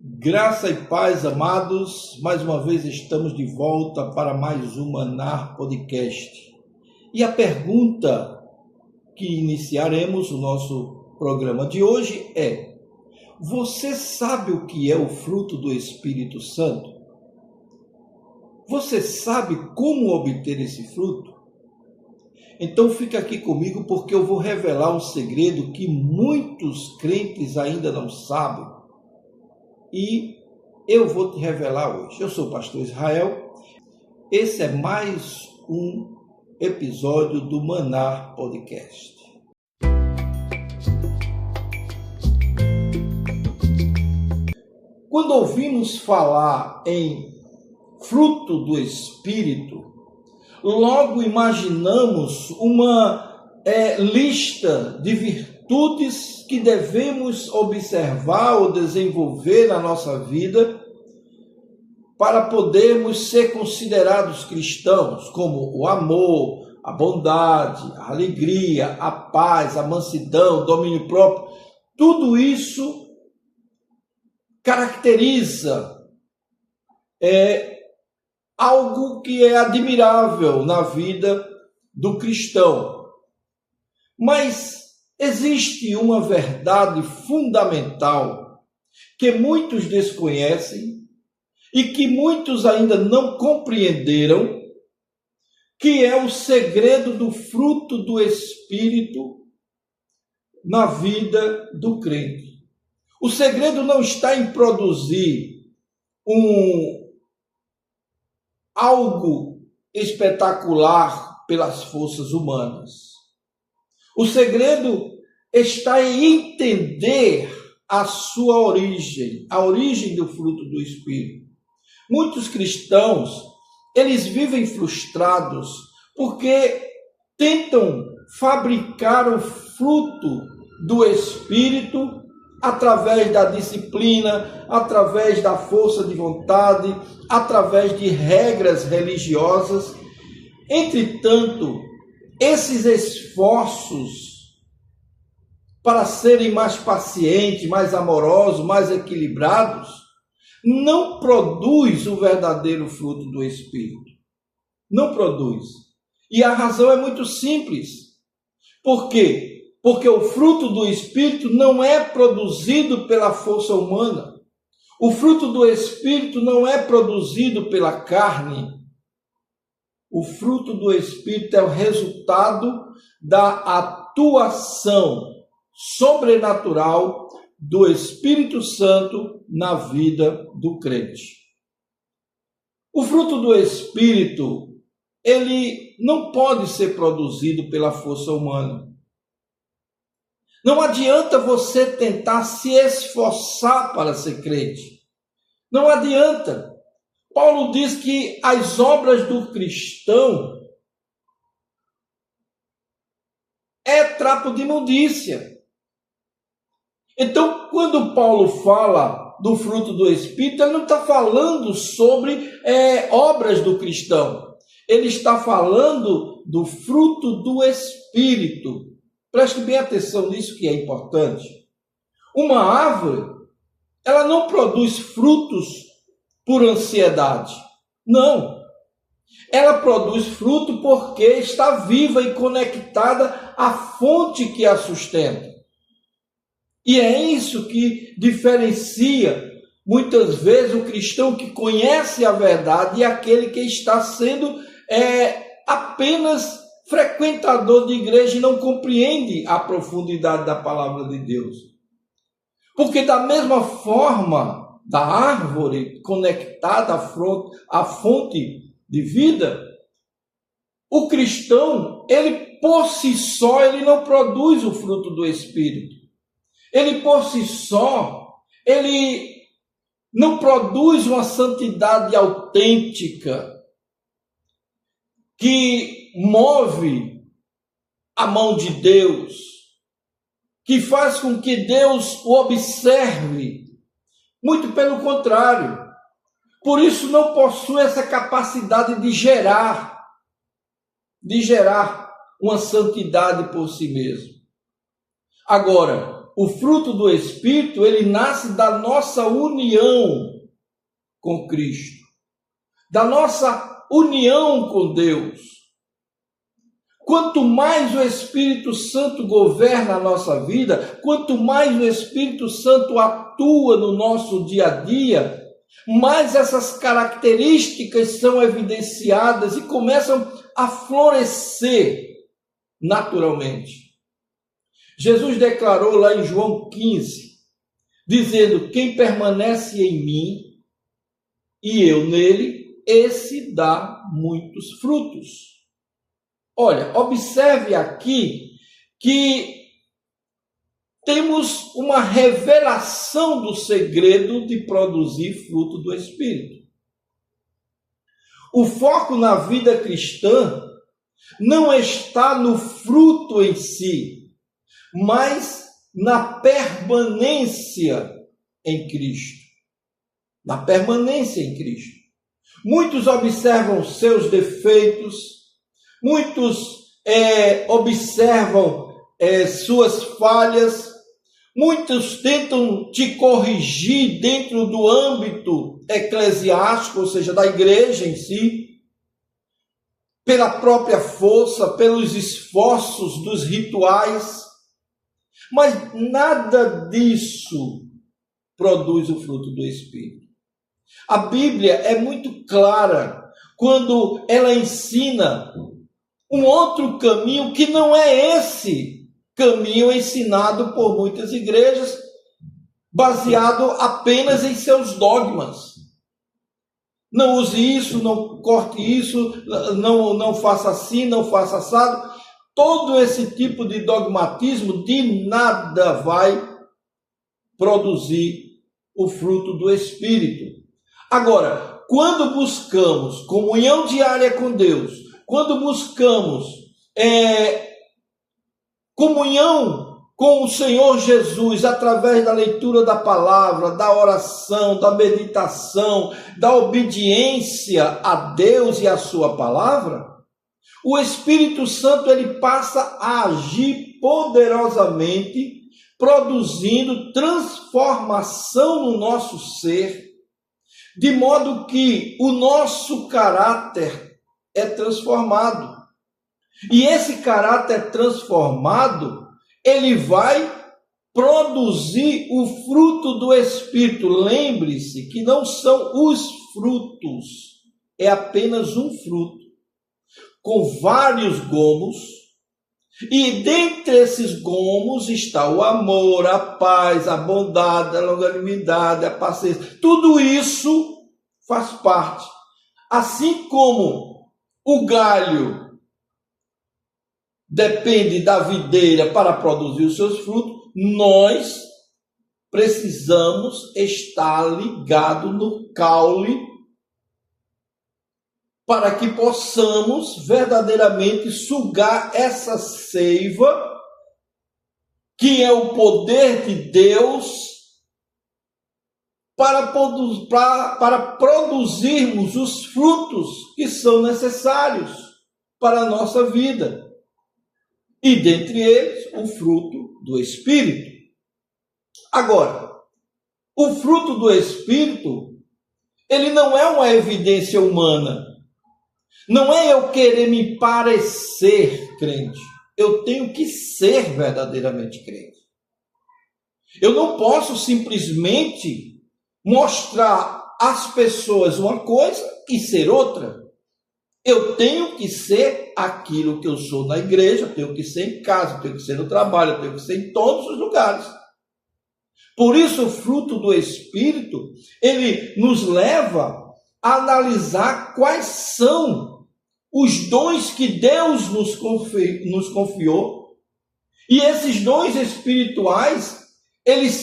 Graça e paz, amados. Mais uma vez estamos de volta para mais um Manar Podcast. E a pergunta que iniciaremos o nosso programa de hoje é: você sabe o que é o fruto do Espírito Santo? Você sabe como obter esse fruto? Então fica aqui comigo porque eu vou revelar um segredo que muitos crentes ainda não sabem. E eu vou te revelar hoje. Eu sou o pastor Israel. Esse é mais um episódio do Manar Podcast. Quando ouvimos falar em fruto do Espírito, logo imaginamos uma lista de virtudes que devemos observar ou desenvolver na nossa vida para podermos ser considerados cristãos, como o amor, a bondade, a alegria, a paz, a mansidão, o domínio próprio. Tudo isso caracteriza algo que é admirável na vida do cristão. Mas existe uma verdade fundamental que muitos desconhecem e que muitos ainda não compreenderam, que é o segredo do fruto do Espírito na vida do crente. O segredo não está em produzir algo espetacular pelas forças humanas. O segredo está em entender a sua origem, a origem do fruto do Espírito. Muitos cristãos, eles vivem frustrados porque tentam fabricar o fruto do Espírito através da disciplina, através da força de vontade, através de regras religiosas. Entretanto, esses esforços para serem mais pacientes, mais amorosos, mais equilibrados, não produz o verdadeiro fruto do Espírito. Não produz. E a razão é muito simples. Por quê? Porque o fruto do Espírito não é produzido pela força humana. O fruto do Espírito não é produzido pela carne. O fruto do Espírito é o resultado da atuação sobrenatural do Espírito Santo na vida do crente. O fruto do Espírito, ele não pode ser produzido pela força humana. Não adianta você tentar se esforçar para ser crente. Não adianta. Paulo diz que as obras do cristão é trapo de imundícia. Então, quando Paulo fala do fruto do Espírito, ele não está falando sobre obras do cristão. Ele está falando do fruto do Espírito. Preste bem atenção nisso que é importante. Uma árvore, ela não produz frutos por ansiedade. Não. Ela produz fruto porque está viva e conectada à fonte que a sustenta. E é isso que diferencia, muitas vezes, o cristão que conhece a verdade e aquele que está sendo apenas frequentador de igreja e não compreende a profundidade da palavra de Deus. Porque da mesma forma da árvore conectada à fonte de vida, o cristão, ele por si só, ele não produz o fruto do Espírito. Ele por si só, ele não produz uma santidade autêntica que move a mão de Deus, que faz com que Deus o observe. Muito pelo contrário. Por isso não possui essa capacidade de gerar uma santidade por si mesmo. Agora, o fruto do Espírito, ele nasce da nossa união com Cristo, da nossa união com Deus. Quanto mais o Espírito Santo governa a nossa vida, quanto mais o Espírito Santo atua no nosso dia a dia, mais essas características são evidenciadas e começam a florescer naturalmente. Jesus declarou lá em João 15, dizendo: quem permanece em mim e eu nele, esse dá muitos frutos. Olha, observe aqui que temos uma revelação do segredo de produzir fruto do Espírito. O foco na vida cristã não está no fruto em si, mas na permanência em Cristo. Na permanência em Cristo. Muitos observam seus defeitos, muitos observam suas falhas, muitos tentam te corrigir dentro do âmbito eclesiástico, ou seja, da igreja em si, pela própria força, pelos esforços dos rituais, mas nada disso produz o fruto do Espírito. A Bíblia é muito clara quando ela ensina um outro caminho que não é esse caminho ensinado por muitas igrejas, baseado apenas em seus dogmas. Não use isso, não corte isso, não faça assim, não faça assado. Todo esse tipo de dogmatismo de nada vai produzir o fruto do Espírito. Agora, quando buscamos comunhão diária com Deus, quando buscamos comunhão com o Senhor Jesus através da leitura da palavra, da oração, da meditação, da obediência a Deus e a sua palavra, o Espírito Santo ele passa a agir poderosamente, produzindo transformação no nosso ser, de modo que o nosso caráter é transformado. E esse caráter transformado, ele vai produzir o fruto do Espírito. Lembre-se que não são os frutos, é apenas um fruto, com vários gomos, e dentre esses gomos está o amor, a paz, a bondade, a longanimidade, a paciência. Tudo isso faz parte. Assim como o galho depende da videira para produzir os seus frutos, nós precisamos estar ligados no caule para que possamos verdadeiramente sugar essa seiva, que é o poder de Deus, para produzirmos os frutos que são necessários para a nossa vida. E dentre eles, o fruto do Espírito. Agora, o fruto do Espírito, ele não é uma evidência humana. Não é eu querer me parecer crente. Eu tenho que ser verdadeiramente crente. Eu não posso simplesmente mostrar às pessoas uma coisa e ser outra. Eu tenho que ser aquilo que eu sou na igreja, eu tenho que ser em casa, eu tenho que ser no trabalho, eu tenho que ser em todos os lugares. Por isso, o fruto do Espírito, ele nos leva a analisar quais são os dons que Deus nos confiou. E esses dons espirituais, eles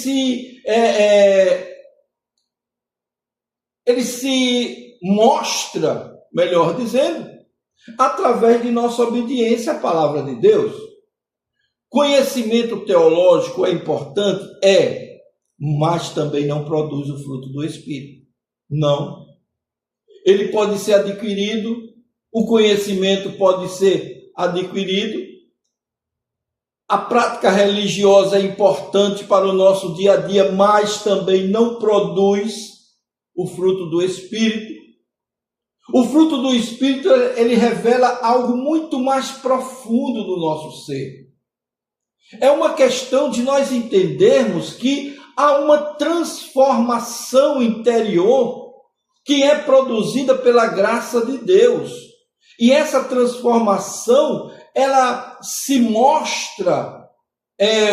se mostram, melhor dizendo, através de nossa obediência à palavra de Deus. Conhecimento teológico é importante? É, mas também não produz o fruto do Espírito. Não. Ele pode ser adquirido, o conhecimento pode ser adquirido, A prática religiosa é importante para o nosso dia a dia, mas também não produz o fruto do Espírito. O fruto do Espírito, ele revela algo muito mais profundo do nosso ser. É uma questão de nós entendermos que há uma transformação interior que é produzida pela graça de Deus. E essa transformação, ela se mostra,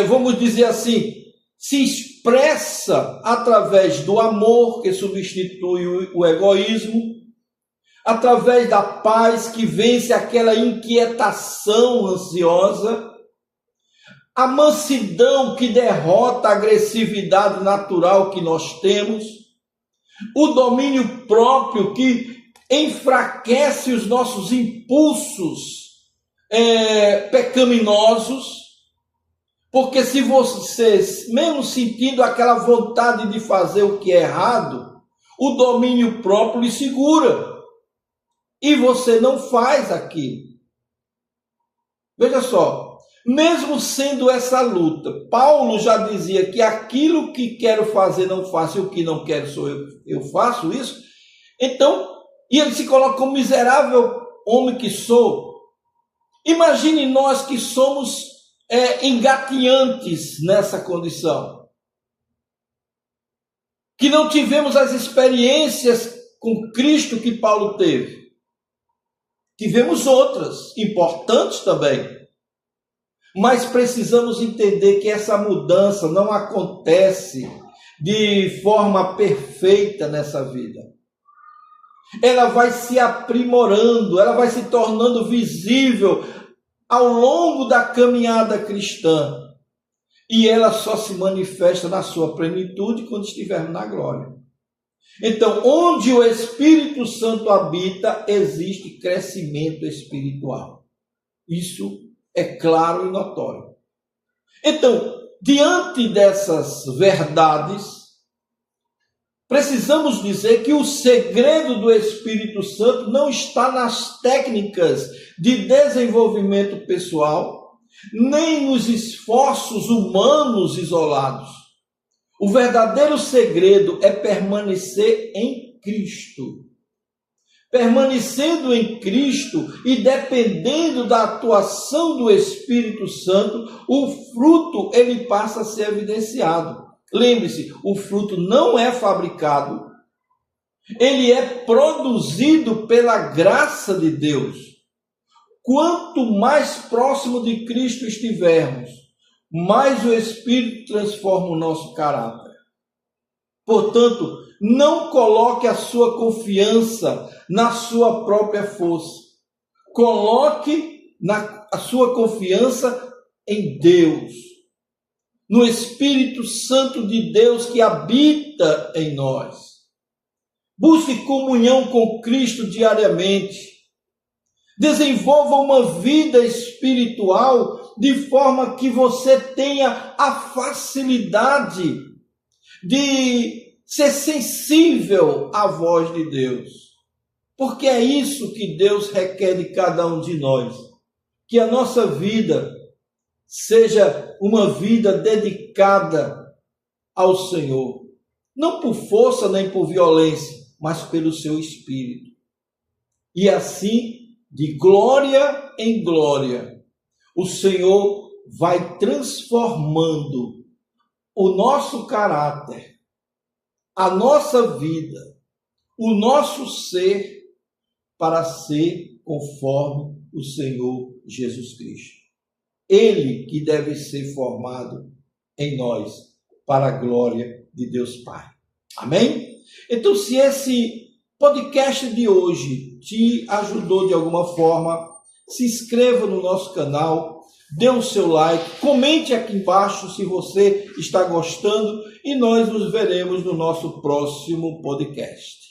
vamos dizer assim, se expressa através do amor que substitui o egoísmo, através da paz que vence aquela inquietação ansiosa, a mansidão que derrota a agressividade natural que nós temos, o domínio próprio que enfraquece os nossos impulsos pecaminosos, porque se você, mesmo sentindo aquela vontade de fazer o que é errado, o domínio próprio lhe segura e você não faz aquilo. Veja só, mesmo sendo essa luta, Paulo já dizia que aquilo que quero fazer não faço e o que não quero sou eu faço isso. Então, e ele se coloca como miserável homem que sou. Imagine nós que somos engatinhantes nessa condição, que não tivemos as experiências com Cristo que Paulo teve. Tivemos outras, importantes também, mas precisamos entender que essa mudança não acontece de forma perfeita nessa vida. Ela vai se aprimorando, ela vai se tornando visível ao longo da caminhada cristã. E ela só se manifesta na sua plenitude quando estivermos na glória. Então, onde o Espírito Santo habita, existe crescimento espiritual. Isso é claro e notório. Então, diante dessas verdades, precisamos dizer que o segredo do Espírito Santo não está nas técnicas de desenvolvimento pessoal, nem nos esforços humanos isolados. O verdadeiro segredo é permanecer em Cristo. Permanecendo em Cristo e dependendo da atuação do Espírito Santo, o fruto ele passa a ser evidenciado. Lembre-se, o fruto não é fabricado, ele é produzido pela graça de Deus. Quanto mais próximo de Cristo estivermos, mais o Espírito transforma o nosso caráter. Portanto, não coloque a sua confiança na sua própria força. Coloque a sua confiança em Deus, no Espírito Santo de Deus que habita em nós. Busque comunhão com Cristo diariamente. Desenvolva uma vida espiritual de forma que você tenha a facilidade de ser sensível à voz de Deus. Porque é isso que Deus requer de cada um de nós. Que a nossa vida seja uma vida dedicada ao Senhor. Não por força nem por violência, mas pelo seu Espírito. E assim, de glória em glória, o Senhor vai transformando o nosso caráter, a nossa vida, o nosso ser, para ser conforme o Senhor Jesus Cristo. Ele que deve ser formado em nós, para a glória de Deus Pai. Amém? Então, se esse podcast de hoje te ajudou de alguma forma, se inscreva no nosso canal, dê o seu like, comente aqui embaixo se você está gostando e nós nos veremos no nosso próximo podcast.